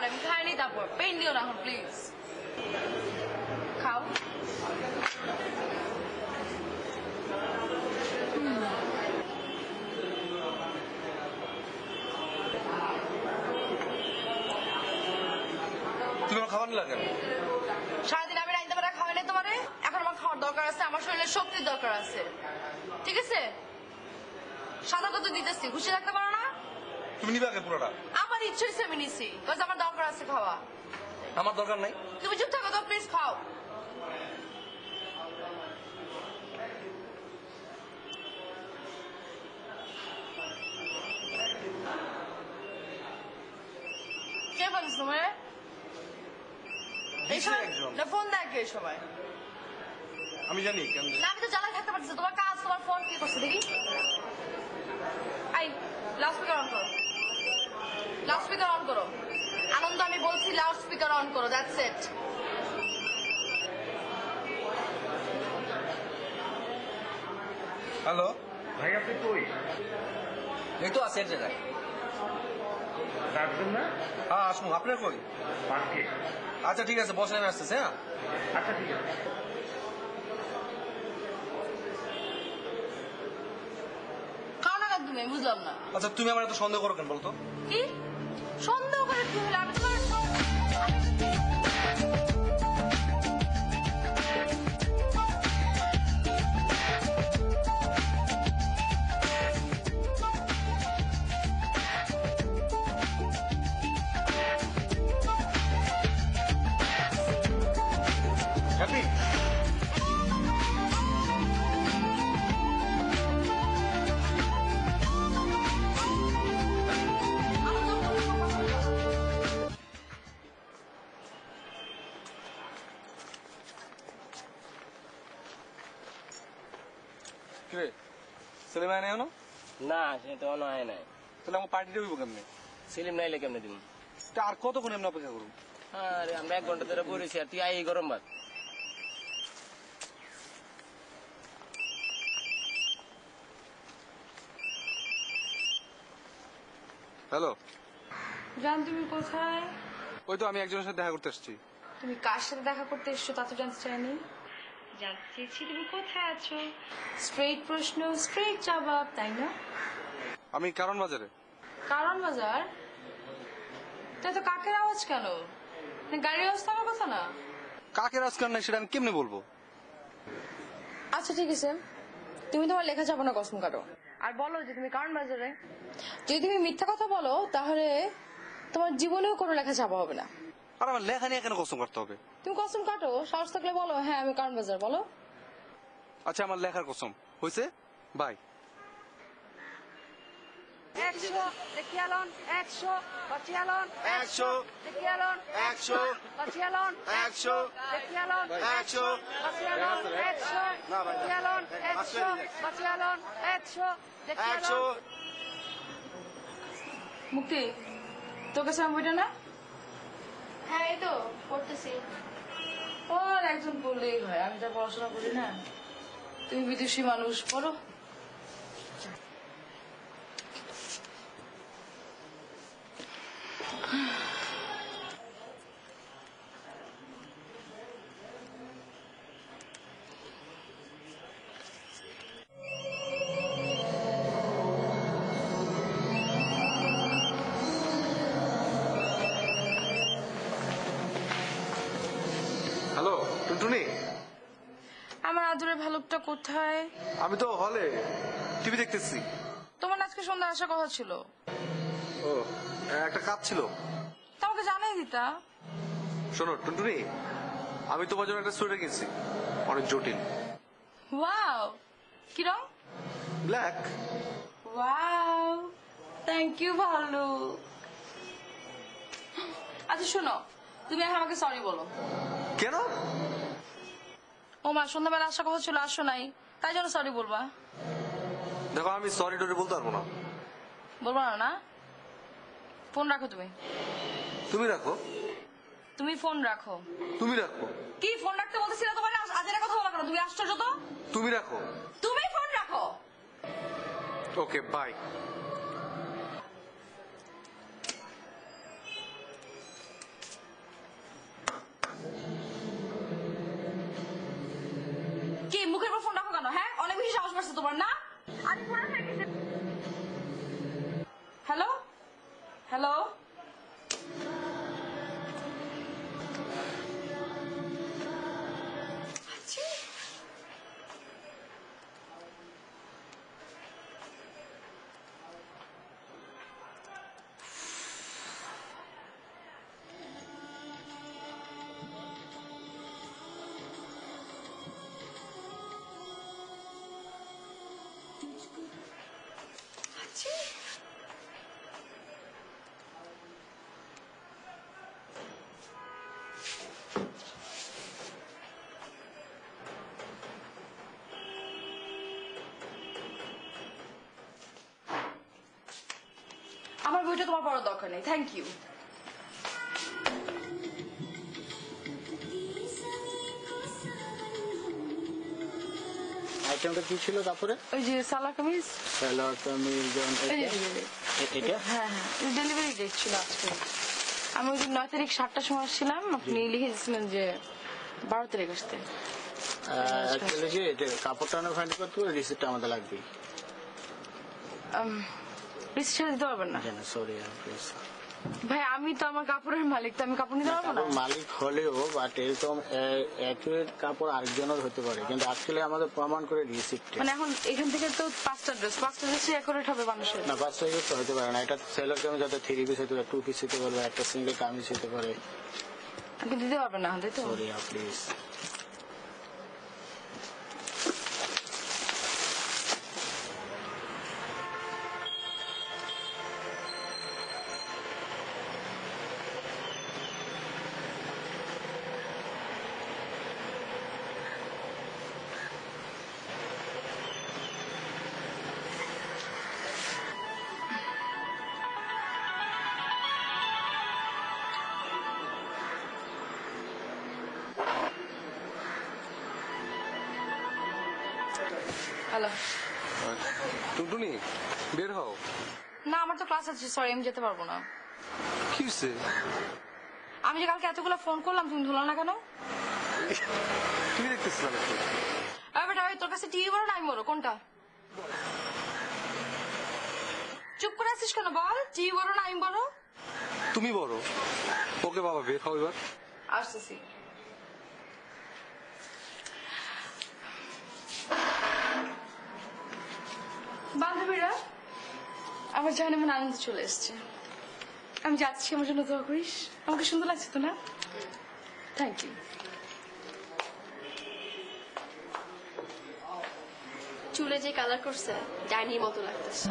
আমি খাইনি তারপর পেন দিও না এখন প্লিজ খাও তুমি আমার খাবার লাগেন সারাদিন আমি রাইতে বেলা খাওয়াই নাই তোমারে এখন আমার খাওয়ার দরকার আছে আমার শরীরে শক্তির দরকার আছে ঠিক আছে সাদা কত দিতেছি খুশি থাকতে পারো না তুমি নিবে আগে পুরোটা আমার ইচ্ছে হয়েছে আমি নিছি বাস আমার দরকার আছে খাওয়া আমার দরকার নাই তুমি চুপ থাকো তো প্লিজ খাও কে বলিস তোমার ফোন দেয় কে সময় আমি জানি কেন না আমি তো জ্বালাই থাকতে পারছি তোমার কাজ তোমার ফোন কি করছে দেখি আই লাউড স্পিকার অন করো লাউড স্পিকার অন করো আনন্দ আমি বলছি লাউড স্পিকার অন করো দ্যাটস ইট হ্যালো ভাই আপনি কই এই তো আছে এক জায়গায় রাখবেন না হ্যাঁ আসুন আপনার কই পার্কে আচ্ছা ঠিক আছে বসে আমি আসতেছে হ্যাঁ আচ্ছা ঠিক আছে খাও না তুমি বুঝলাম না আচ্ছা তুমি আমার এত সন্দেহ করো কেন বলতো কি সন্দেহ করে কি হলো আমি তোমার হ্যাপি কিরে সেলিম আয় নাই এখনো? না সে তো অন্য হয় নাই তাহলে আমার পার্টিটা হইব কেমনে সিলিম নাইলে কেমনে দিব তা আর কতক্ষণ এমনি অপেক্ষা করুন আরে আমরা 1 ঘন্টা ধরে পড়েছি আর তুই আই গরম ভাত হ্যালো জান তুমি কোথায় ওই তো আমি একজনের সাথে দেখা করতে আসছি তুমি কার সাথে দেখা করতে এসছো তা তো জানতে চাইনি জানতে চেয়েছি তুমি কোথায় আছো স্ট্রেট প্রশ্ন স্ট্রেট জবাব তাই না আমি কারণ বাজারে কারণ বাজার তাই তো কাকের আওয়াজ কেন গাড়ির আওয়াজ তো আমার কথা না কাকে রাজকার নাই সেটা আমি কেমনে বলবো আচ্ছা ঠিক আছে তুমি তোমার লেখা যাবো না কসম কাটো আর বলো যে তুমি কারণ বাজারে যদি তুমি মিথ্যা কথা বলো তাহলে তোমার জীবনেও কোনো লেখা চাপা হবে না আর আমার লেখা নিয়ে কেন কসম করতে হবে তুমি কসম কাটো সাহস থাকলে বলো হ্যাঁ আমি কারণ বাজার বলো আচ্ছা আমার লেখার কসম হয়েছে by 100 tequialon 100 bachialon 100 tequialon 100 bachialon 100 tequialon 100 bachialon 100 না ভাই tequialon 100 bachialon 100 tequialon 100 মুক্তি তোর কাছে আমি বইটা না হ্যাঁ এই তো পড়তেছি ওর একজন পড়লেই হয় আমি তো পড়াশোনা করি না তুমি বিদেশি মানুষ পড়ো হ্যালো টুনটুনি আমার আদরের ভালুকটা কোথায় আমি তো হলে টিভি দেখতেছি তোমার আজকে সন্ধ্যা আসার কথা ছিল ও একটা কাজ ছিল তোমাকে জানাই দিতা শোনো টুনটুনি আমি তোমার জন্য একটা সোয়েটার কিনছি অনেক জটিল ওয়াও কিরম ব্ল্যাক ওয়াও থ্যাংক ইউ ভালু আচ্ছা শোনো তুমি এখন আমাকে সরি বলো কেন ও মা সন্ধ্যাবেলা আসার কথা ছিল আসো নাই তাই জন্য সরি বলবা দেখো আমি সরি টরি বলতে পারবো না বলবা না না ফোন রাখো তুমি তুমি রাখো তুমি ফোন রাখো তুমি রাখো কি ফোন রাখতে বলতেছি না তোমার আজের কথা বলা কেন তুমি আশ্চর্য তো তুমি রাখো তুমি ফোন রাখো ওকে বাই তোমার না? আমি পুরো হয়ে গেছি। হ্যালো হ্যালো আমার বইটা তোমার পড়ার দরকার নেই, থ্যাংক ইউ। আইটেমটা কি ছিল তারপরে? ওই যে সালা কামিজ, স্যালাড কামিজ এটা হ্যাঁ হ্যাঁ ডেলিভারি ডেট ছিল আজকে। আমি ওই দিন 9 তারিখ 7টার সময় আসছিলাম, আপনি লিখে দিয়েছিলেন যে 12 তারিখ আসতে। অ্যাকচুয়ালি কি এটা কাপড়টা না ফাইন্ড করতে হবে, রিসিপ্টটা আমাদের লাগবে। রিসিপ্ট দিতে পারবেন না সরি প্লিজ ভাই, আমি তো আমার কাপড়ের মালিক, তো আমি কাপড় নিতে পারবো না। মালিক হলেও বাট এরকম একই কাপড় আরেকজনের হতে পারে, কিন্তু অ্যাকচুয়ালি আমাদের প্রমাণ করে রিসিপ্ট। মানে এখন এখান থেকে তো 5টা ড্রেস অ্যাকুরেট হবে মানুষের। না 5টা ইউজ হতে পারে না, এটা সেলার কামিজ হতে 3 পিস হতে পারে, 2 পিস হতে পারে, একটা সিঙ্গেল কামিজ হতে পারে। আপনি দিতে পারবেন না, তাই তো? Sorry please. হ্যালো। টুনটুনি বের হও। না আমার তো ক্লাস আছে, সরি আমি যেতে পারবো না। কি হয়েছে? আমি যে কালকে এতগুলো ফোন করলাম, তুমি ধরলো না কেন? তুমি দেখতেছিলাম একটু। বেটা ওই তোর কাছে টিভি বড় না আমি বড়, কোনটা? চুপ করে আছিস কেন বল, টিভি বড় না আমি বড়? তুমি বড়। ওকে বাবা বের হও এবার। আসতেছি। বান্ধবীরা আমার জানে মনে আনন্দ চলে এসছে, আমি যাচ্ছি, আমার জন্য দোয়া করিস। আমাকে সুন্দর লাগছে তো না? Thank you. চুলে যে কালার করছে ডাইনির মতো লাগতেছে।